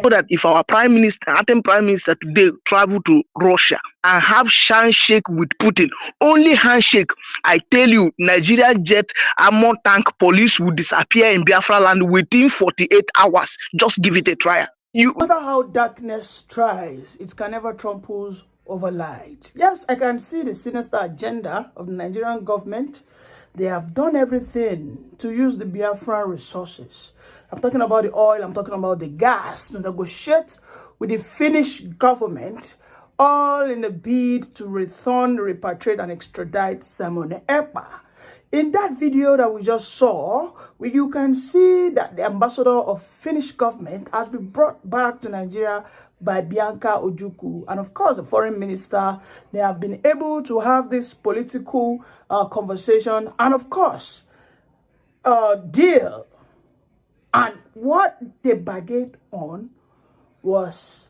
So that if our prime minister, acting prime minister today, travel to Russia and have handshake with Putin, only handshake, I tell you, Nigerian jet armor tank police will disappear in Biafra land within 48 hours. Just give it a try. No matter how darkness tries, it can never trample over light. Yes, I can see the sinister agenda of the Nigerian government. They have done everything to use the Biafran resources. I'm talking about the oil, I'm talking about the gas, to negotiate with the Finnish government, all in the bid to return, repatriate, and extradite Simon Ekpa. In that video that we just saw, you can see that the ambassador of Finnish government has been brought back to Nigeria by Bianca Ojukwu, and of course the foreign minister. They have been able to have this political conversation, and of course deal. And what they bargained on was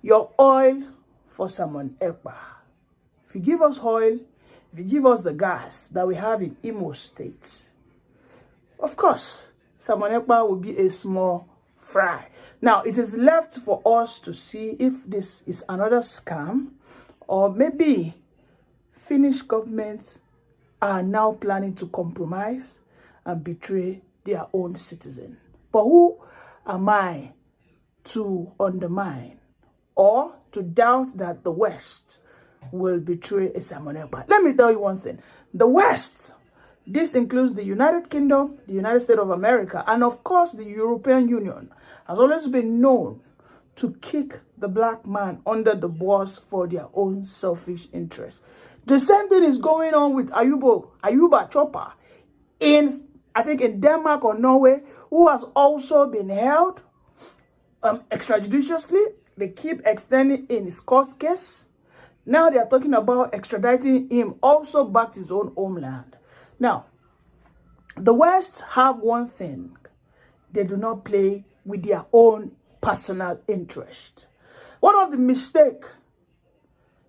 your oil for Simon Ekpa. If you give us oil, if you give us the gas that we have in Imo State, of course Simon Ekpa will be a small fry. Now, it is left for us to see if this is another scam, or maybe Finnish governments are now planning to compromise and betray their own citizen. But who am I to undermine or to doubt that the West will betray a Simon Ekpa? Let me tell you one thing. The West, this includes the United Kingdom, the United States of America, and of course the European Union, has always been known to kick the black man under the bus for their own selfish interests. The same thing is going on with Ayuba Chopper in, I think, in Denmark or Norway, who has also been held extrajudiciously. They keep extending in his court case. Now they are talking about extraditing him also back to his own homeland. Now, the West have one thing. They do not play with their own personal interest. One of the mistakes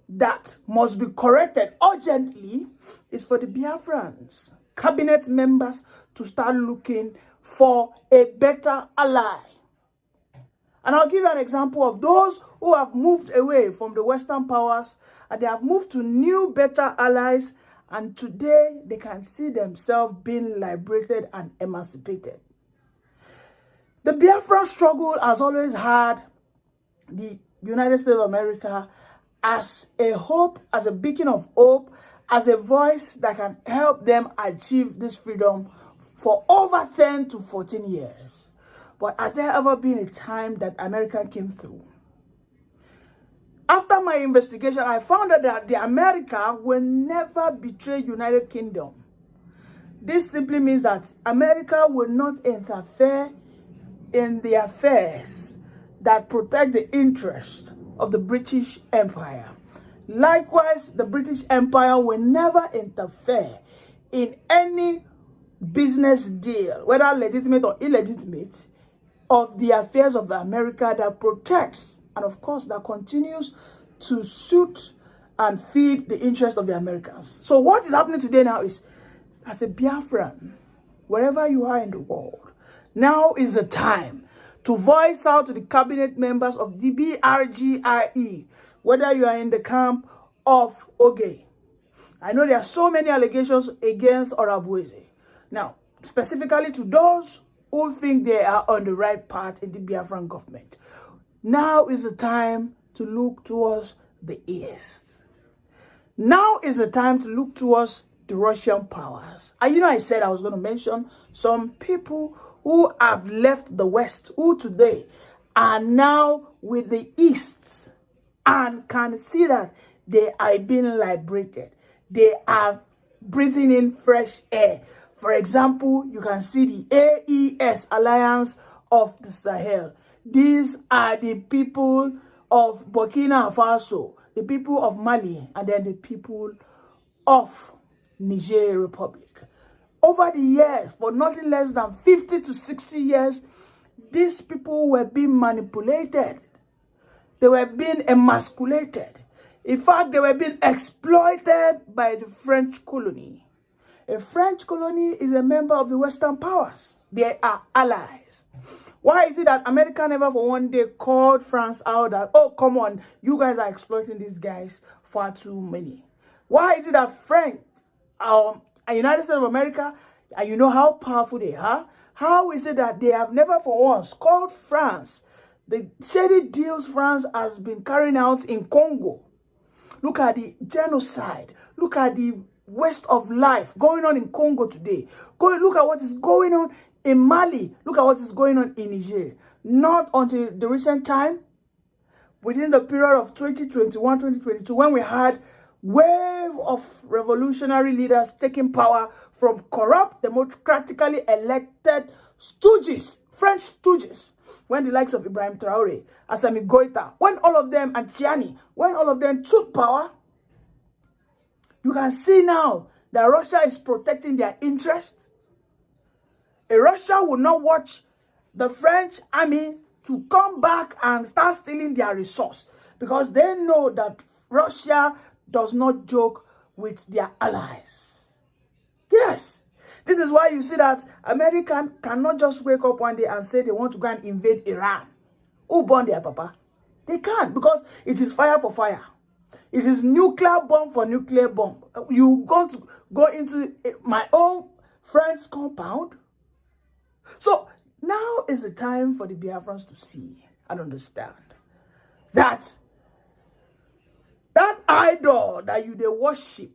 that must be corrected urgently is for the Biafrans, cabinet members, to start looking for a better ally. And I'll give you an example of those who have moved away from the Western powers and they have moved to new, better allies, and today they can see themselves being liberated and emancipated. The Biafra struggle has always had the United States of America as a hope, as a beacon of hope, as a voice that can help them achieve this freedom for over 10 to 14 years. But has there ever been a time that America came through? After my investigation, I found out that the America will never betray United Kingdom. This simply means that America will not interfere in the affairs that protect the interest of the British Empire. Likewise, the British Empire will never interfere in any business deal, whether legitimate or illegitimate, of the affairs of America that protects and, of course, that continues to suit and feed the interest of the Americans. So what is happening today now is, as a Biafran, wherever you are in the world, now is the time to voice out to the cabinet members of the BRGIE, whether you are in the camp of Oge. I know there are so many allegations against Orabueze. Now, specifically to those who think they are on the right path in the Biafran government, now is the time to look towards the East. Now is the time to look towards the Russian powers. And you know, I said I was going to mention some people who have left the West, who today are now with the East and can see that they are being liberated. They are breathing in fresh air. For example, you can see the AES, Alliance of the Sahel. These are the people of Burkina Faso, the people of Mali, and then the people of Niger Republic. Over the years, for nothing less than 50 to 60 years, these people were being manipulated. They were being emasculated. In fact, they were being exploited by the French colony. A French colony is a member of the Western powers. They are allies. Why is it that America never for one day called France out that, oh, come on, you guys are exploiting these guys far too many? Why is it that France, United States of America, and you know how powerful they are, how is it that they have never for once called France the shady deals France has been carrying out in Congo? Look at the genocide. Look at the waste of life going on in Congo today. Look at what is going on in Mali. Look at what is going on in Niger. Not until the recent time, within the period of 2021, 2022, when we had wave of revolutionary leaders taking power from corrupt, democratically elected stooges, French stooges, when the likes of Ibrahim Traore, Assimi Goïta, when all of them, and Tiani, when all of them took power, you can see now that Russia is protecting their interests. Russia will not watch the French army to come back and start stealing their resource, because they know that Russia does not joke with their allies. Yes, this is why you see that America cannot just wake up one day and say they want to go and invade Iran. Who born their papa? They can't, because it is fire for fire. It is nuclear bomb for nuclear bomb. You going to go into my own friend's compound? So now is the time for the Biafrans to see and understand that idol that they worship,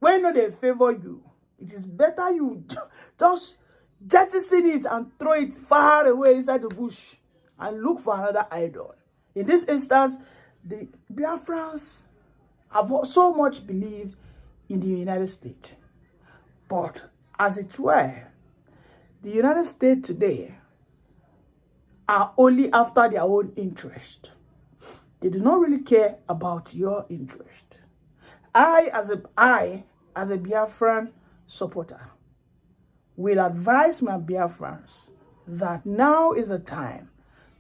when they favor you, it is better you just jettison it and throw it far away inside the bush and look for another idol. In this instance, the Biafrans have so much believed in the United States. But as it were, the United States today are only after their own interest. They do not really care about your interest. I, as a Biafran supporter, will advise my Biafrans that now is the time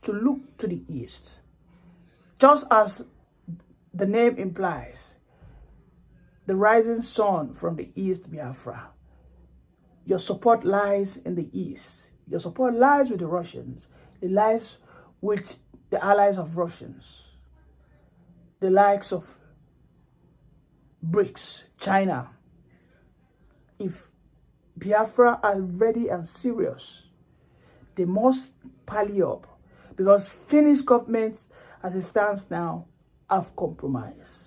to look to the east. Just as the name implies, the rising sun from the east, Biafra. Your support lies in the east. Your support lies with the Russians. It lies with the allies of Russians, the likes of BRICS, China. If Biafra are ready and serious, they must pally up, because Finnish government, as it stands now, have compromised.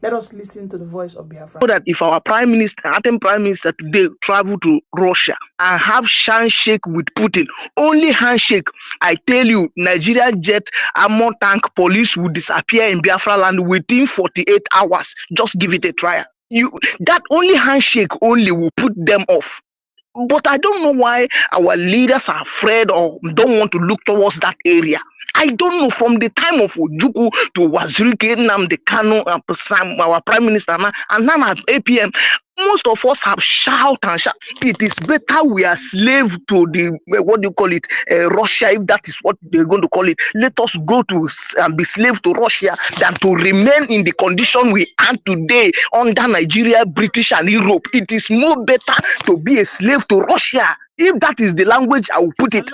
Let us listen to the voice of Biafra. So that if our prime minister, acting prime minister today, travel to Russia and have handshake with Putin, only handshake, I tell you, Nigerian jet, armor tank, police will disappear in Biafra land within 48 hours. Just give it a try. That only handshake only will put them off. But I don't know why our leaders are afraid or don't want to look towards that area. I don't know, from the time of Ojukwu to Wazirike, nnamdikanu, our prime minister, and now at APM, most of us have shout and shout. It is better we are slave to the, what do you call it, Russia, if that is what they're going to call it. Let us go to and be slave to Russia than to remain in the condition we are today under Nigeria, British and Europe. It is more better to be a slave to Russia. If that is the language, I will put it.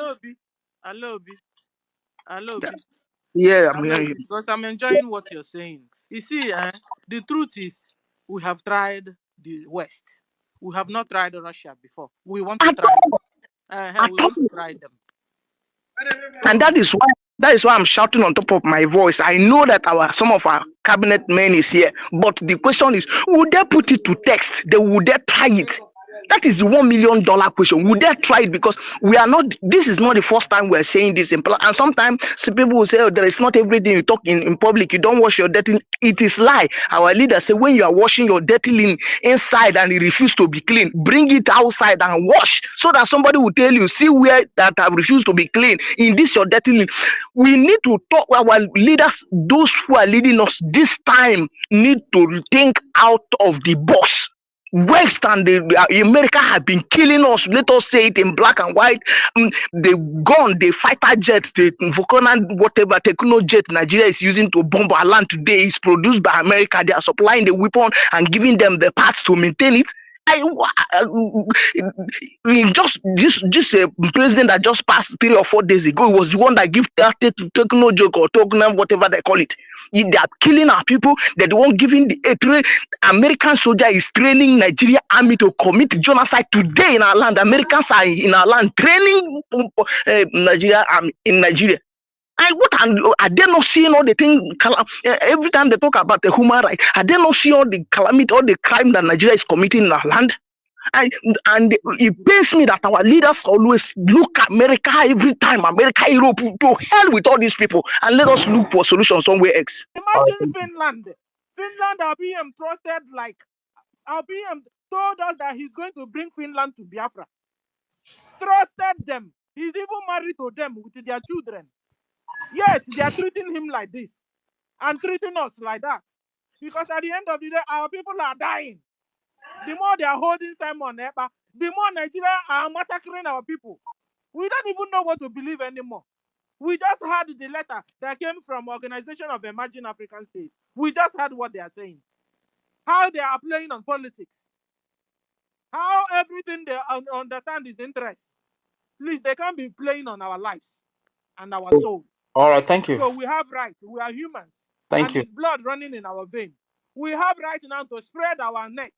Hello, Yeah, I'm hearing you. because I'm enjoying what you're saying. You see, the truth is, we have tried the West. We have not tried Russia before. We want to try. We want to try them. And that is why I'm shouting on top of my voice. I know that some of our cabinet men is here, but the question is, would they put it to text? Would they try it? That is the $1 million question. Would they try it? Because we are not, this is not the first time we're saying this. And sometimes people will say, oh, there is not everything you talk in public. You don't wash your dirty. It is lie. Our leaders say, when you are washing your dirty linen inside and it refuses to be clean, bring it outside and wash, so that somebody will tell you, see where that have refused to be clean. In this, your dirty linen. We need to talk. Our leaders, those who are leading us this time, need to think out of the box. West and America have been killing us. Let us say it in black and white. The fighter jet, the Vulcan, whatever techno jet Nigeria is using to bomb our land today is produced by America. They are supplying the weapon and giving them the parts to maintain it. Just this president that just passed 3 or 4 days ago, he was the one that give that take no joke or token whatever they call it. They are killing our people. They're the one giving the American soldier is training Nigeria army to commit genocide today in our land. Americans are in our land training Nigeria army in Nigeria. Are they not seeing all the things? Every time they talk about the human rights, are they not seeing all the calamity, all the crime that Nigeria is committing in our land? And it pains me that our leaders always look at America every time, America, Europe, to hell with all these people, and let us look for solutions somewhere else. Imagine Finland. Finland, our BM trusted, like, our BM told us that he's going to bring Finland to Biafra. Trusted them. He's even married to them with their children. Yet, they are treating him like this and treating us like that. Because at the end of the day, our people are dying. The more they are holding Simon Ekpa, the more Nigeria are massacring our people. We don't even know what to believe anymore. We just heard the letter that came from Organization of Emerging African States. We just heard what they are saying. How they are playing on politics. How everything they understand is interest. Please, they can't be playing on our lives and our soul. All right, thank you. So we have rights. We are humans. Thank you. It's blood running in our vein. We have right now to spread our net.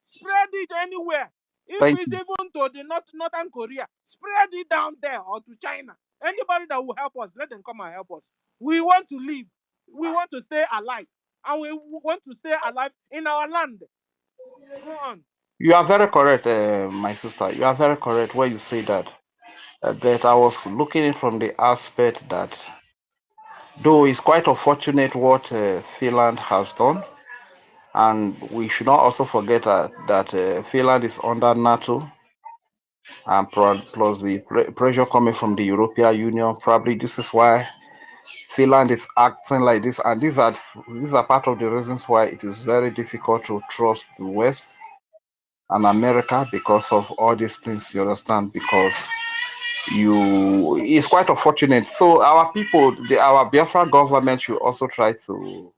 Spread it anywhere. If it's even to the Northern Korea, spread it down there or to China. Anybody that will help us, let them come and help us. We want to live. We want to stay alive. And we want to stay alive in our land. Go on. You are very correct, my sister. You are very correct when you say that. But I was looking at it from the aspect that, though it's quite unfortunate what Finland has done, and we should not also forget that Finland is under NATO, and plus the pressure coming from the European Union. Probably this is why Finland is acting like this, and these are part of the reasons why it is very difficult to trust the West and America because of all these things. You understand? Because it's quite unfortunate. So our people, our Biafra government should also try to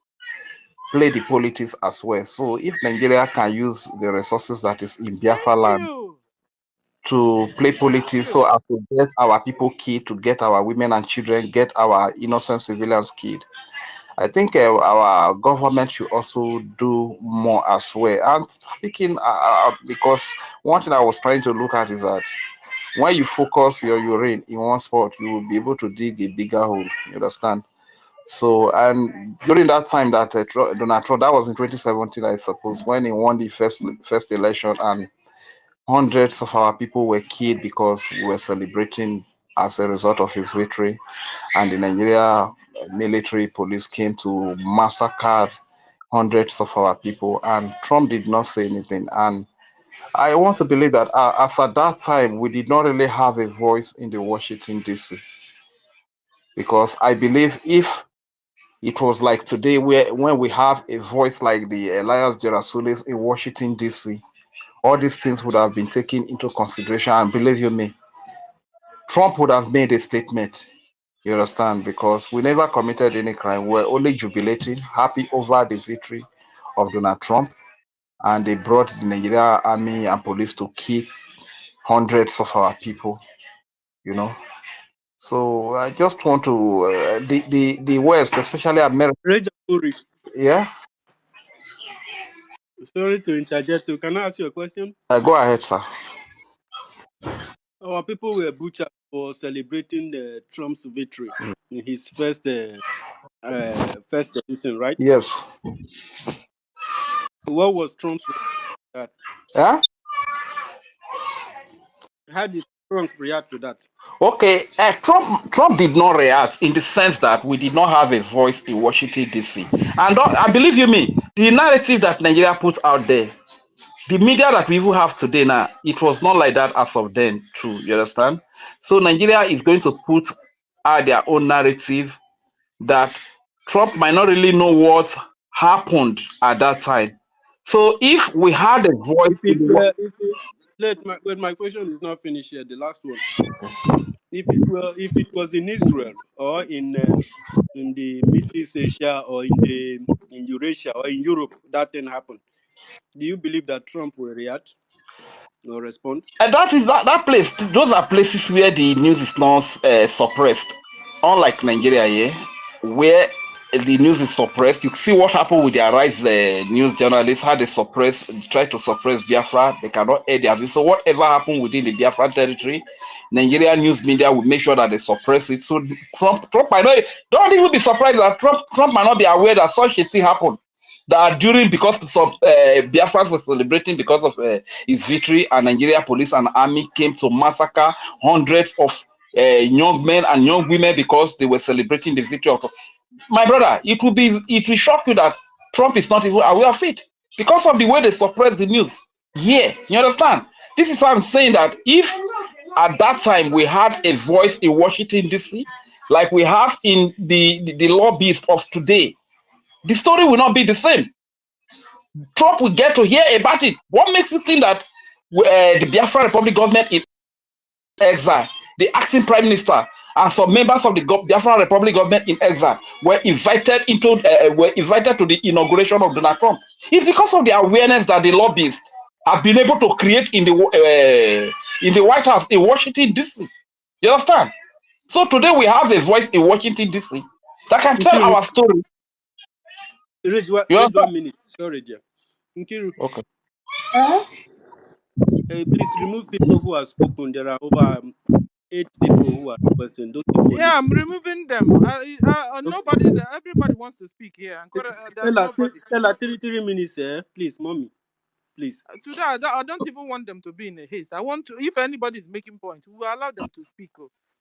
play the politics as well. So if Nigeria can use the resources that is in Biafra land to play politics so as to get our people killed, to get our women and children, get our innocent civilians killed, I think our government should also do more as well. And speaking, because one thing I was trying to look at is that when you focus your urine in one spot, you will be able to dig a bigger hole. You understand? So, and during that time that Donald Trump, that was in 2017, I suppose, when he won the first election, and hundreds of our people were killed because we were celebrating as a result of his victory, and the Nigeria military police came to massacre hundreds of our people, and Trump did not say anything. And I want to believe that as at that time, we did not really have a voice in the Washington, D.C. Because I believe if it was like today, when we have a voice like the Elias Gerasulis in Washington, D.C., all these things would have been taken into consideration. And believe you me, Trump would have made a statement. You understand? Because we never committed any crime. We're only jubilating, happy over the victory of Donald Trump. And they brought the Nigeria army and police to kill hundreds of our people, you know. So I just want to, the West, especially America. Yeah? Sorry to interject. Can I ask you a question? Go ahead, sir. Our people were butchered for celebrating Trump's victory in his first election, right? Yes. What was Trump's reaction? Yeah? How did Trump react to that? Okay, Trump did not react in the sense that we did not have a voice in Washington, D.C. And I believe you me, the narrative that Nigeria put out there, the media that we even have today now, it was not like that as of then, too. You understand? So Nigeria is going to put out their own narrative that Trump might not really know what happened at that time. So if we had a voice... my question is not finished yet. The last one. If it was in Israel or in the Middle East Asia or in Eurasia or in Europe, that thing happened. Do you believe that Trump will react or respond? And that place. Those are places where the news is not suppressed. Unlike Nigeria here, where the news is suppressed. You see what happened with their rights news journalists, how they try to suppress Biafra. They cannot air their views. So whatever happened within the Biafra territory, Nigerian news media will make sure that they suppress it. So Trump might not, don't even be surprised that Trump might not be aware that such a thing happened. That during, because some Biafrans were celebrating because of his victory, and Nigeria police and army came to massacre hundreds of young men and young women because they were celebrating the victory of. My brother, it will shock you that Trump is not even aware of it because of the way they suppress the news. Yeah, you understand? This is why I'm saying that if at that time we had a voice in Washington D.C., like we have in the lobbyists of today, the story will not be the same. Trump will get to hear about it. What makes you think that the Biafra Republic government in exile, the acting prime minister, and some members of the Biafra Republic government in exile were invited to the inauguration of Donald Trump? It's because of the awareness that the lobbyists have been able to create in the White House in Washington D.C. You understand? So today we have a voice in Washington D.C. that can tell our story. Wait 1 minute. Sorry, dear. Nkiru. Okay. Please remove people who have spoken. There are over 8 people who are requesting. Those people. Yeah, I'm removing them. Nobody. Everybody wants to speak here. There's nobody. Stella, 3 minutes, please, mommy. Please. Today, I don't even want them to be in a haste. I want to, if anybody is making points, we will allow them to speak.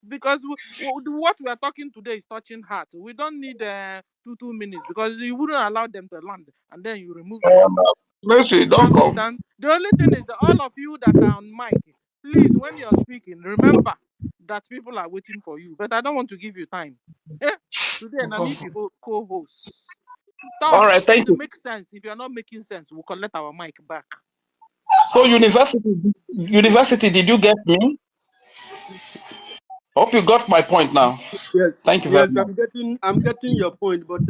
Because what we are talking today is touching heart. We don't need 2 minutes because you wouldn't allow them to land and then you remove them. Mercy, don't come. Understand? The only thing is that all of you that are on mic, please, when you're speaking, remember that people are waiting for you. But I don't want to give you time. Today, I need people co-hosts. All right, thank you. Make sense. If you're not making sense, we'll collect our mic back. So university, did you get me? Hope you got my point now. Yes. Thank you very much. I'm getting your point, but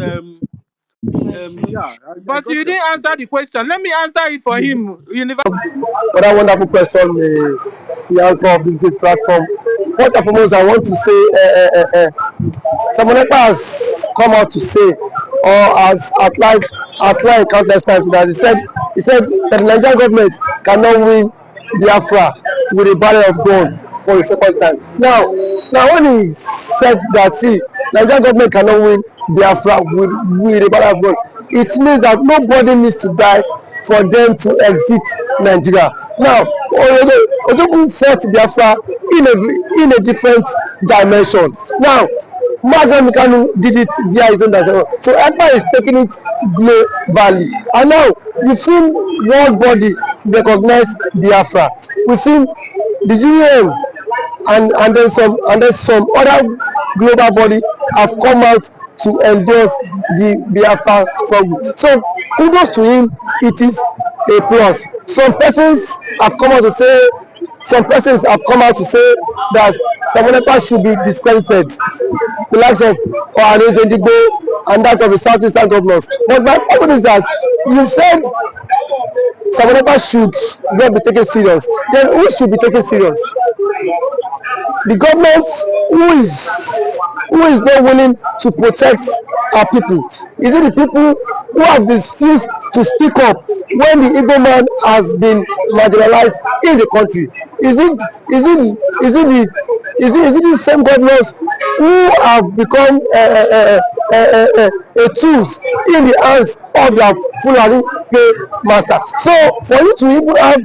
yeah. But you didn't answer the question. Let me answer it for him. What a wonderful question, the anchor of this great platform. First and foremost, I want to say, Simon Ekpa has come out to say, or has outlined countless times that he said that the Nigerian government cannot win Biafra with a barrel of gun for the second time. Now when he said that, see, Nigerian government cannot win Biafra with a barrel of gun, it means that nobody needs to die for them to exit Nigeria. Now, Ojoku fought Biafra in a different dimension. Now, nnamdikanu did it via his own dimension. So Ekpa is taking it globally. And now, we've seen world body recognize Biafra. We've seen the UN and then some other global body have come out to endorse the Biafra struggle. So kudos to him, it is a plus. Some persons have come out to say that Simon Ekpa should be discredited, the likes of Ohanes Edigbo and that of the Southeastern governors. But my question is that you said Simon Ekpa should not be taken serious. Then who should be taken serious? The government who is not willing to protect our people? Is it the people who have refused to speak up when the Igbo man has been marginalized in the country? Is it the same governors who have become a tools in the hands of their Fulani master? So for you to even have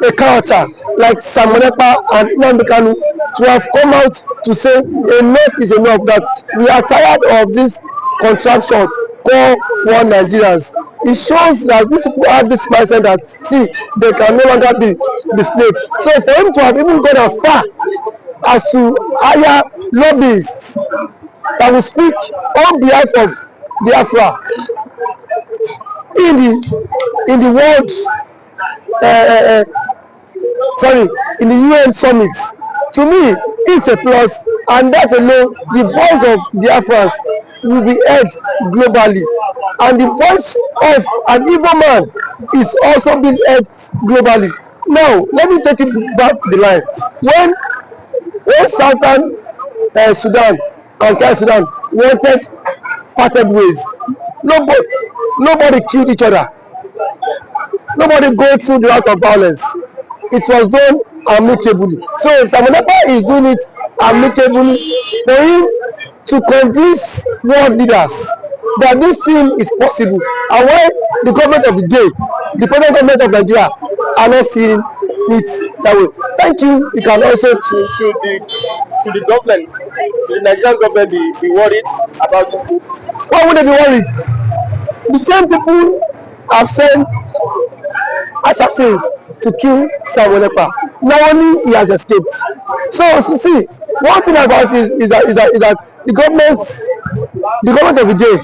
a character like Simon Ekpa and nnamdikanu to have come out to say enough is enough, that we are tired of this contraption called one Nigerians. It shows that these people have this mindset that, see, they can no longer be the slave. So for him to have even gone as far as to hire lobbyists that will speak on behalf of Biafra in the world in the UN summit, to me it's a plus, and that alone, the voice of Biafrans will be heard globally, and the voice of an Igbo man is also being heard globally. Now, let me take it back the line. When Southern Sudan and South Sudan wanted parted ways, nobody killed each other. Nobody go through the route of violence. It was done amicably. So Simon Ekpa is doing it amicably for him to convince world leaders that this thing is possible, and why the government of the day, the present government of Nigeria, are not seeing it that way. Thank you. You can also Should the government, should the Nigerian government be worried about this? why would they be worried? The same people have sent assassins to kill Simon Ekpa. Now only he has escaped. So see, one thing about it is that the government of the day,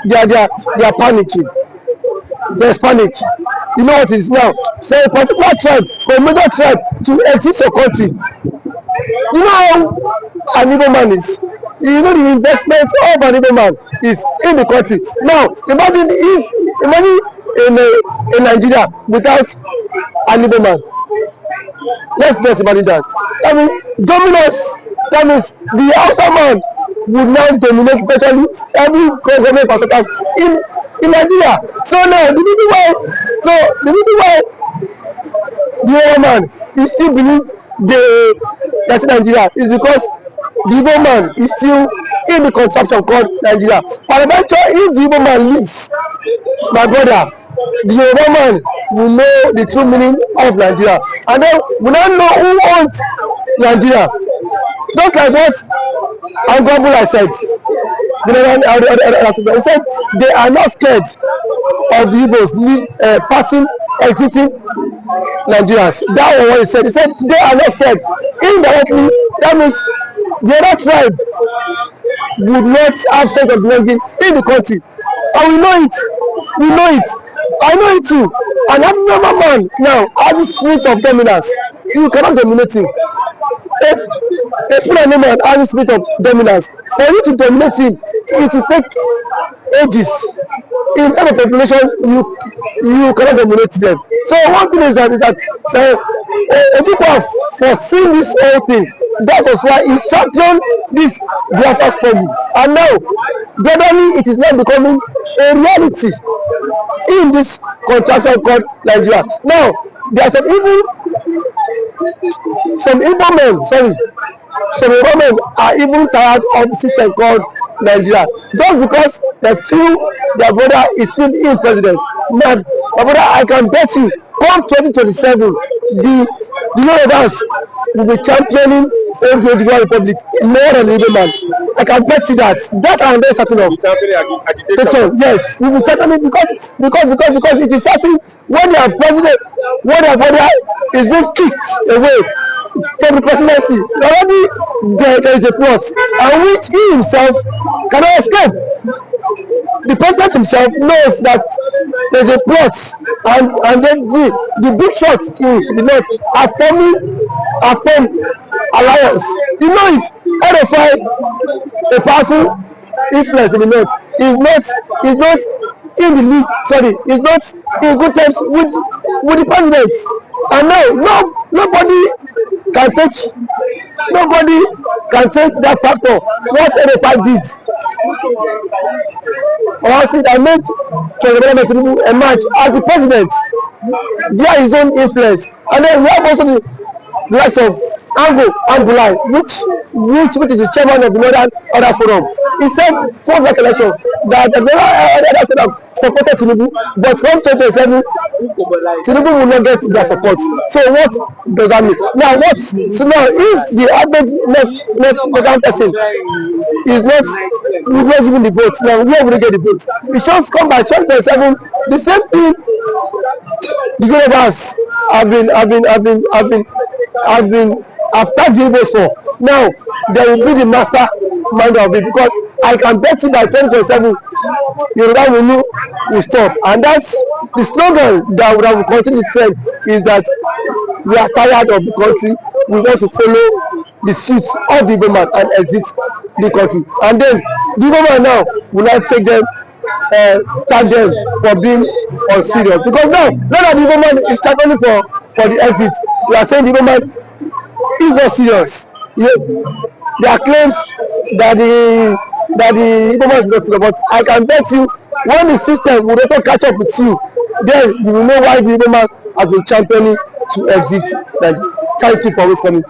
they are panicking. There's panic. You know what it is now? Say a particular tribe or a major tribe to exit your country. You know how an Igbo man is. You know the investment of an Igbo man is in the country. Now imagine in Nigeria without an Igbo man. Let's just imagine that. That means dominance. That means the Hausa man would now dominate virtually every government perspective in Nigeria. So now the reason why the Igbo man is still believe that's Nigeria is because the Igbo man is still in the contraption called Nigeria. And eventually, if the Igbo man leaves, my brother, the Yoruba man will know the true meaning of Nigeria, and then we now know who owns Nigeria. Just like what Angwabula said, he said they are not scared of the Igbos parting, exiting Nigerians. That was what he said. He said they are not scared. Indirectly, that means the other tribe would not have sense of belonging in the country. And we know it. We know it. I know it too. And every normal man now has the spirit of dominance. You cannot dominate him. If a Fulani man has the spirit of dominance, for you to dominate him, it will take ages. In terms of population, you cannot dominate them. So one thing is that people have foreseen this whole thing. That was why he championed this Biafra struggle. And now, gradually, it is now becoming a reality in this contraction called Nigeria. Now, there are some Igbo men are even tired of the system called Nigeria, just because they feel their brother is still in president. Now, my brother, I can bet you, come 2027, the Yorubas will be championing the Republic more than the Igbo man. I can bet you that. That I am very certain of. Yes, we will championing because it is certain when their president, when their brother is being kicked away from the presidency, already there is a plot, and which he himself cannot escape. The president himself knows that there's a plot, and then the big shots in the north are forming alliance. You know it. RFI, a powerful influence in the north, is not in the league. Sorry, is not in good terms with the president. And now nobody can take that factor. What RFI did. Or see that made President Tinubu emerge as the president via his own influence. And then we have also the likes of Angulai, which is the chairman of the Northern Order Forum. He said post-election that the Northern Order Forum supported Tinubu, but come 2027, Tinubu will not get their support. So what does that mean? Now if the average Northern person is not given the vote, now where will they get the vote? It should come by 2027. The same thing the Yorubas have been after the Igbos for. Now they will be the master mind of it, because I can bet you by 2027 Yoruba will stop. And that's the slogan that will continue to trend, is that we are tired of the country, we want to follow the suit of the Igbo man and exit the country. And then the government now will not take them, tag them for being unserious, because now that the government is championing for the exit, we are saying the government is not serious. Yeah, there are claims that the government is not serious, but I can bet you when the system will also catch up with you, then you will know why the government has been championing to exit. Like, thank you for always coming.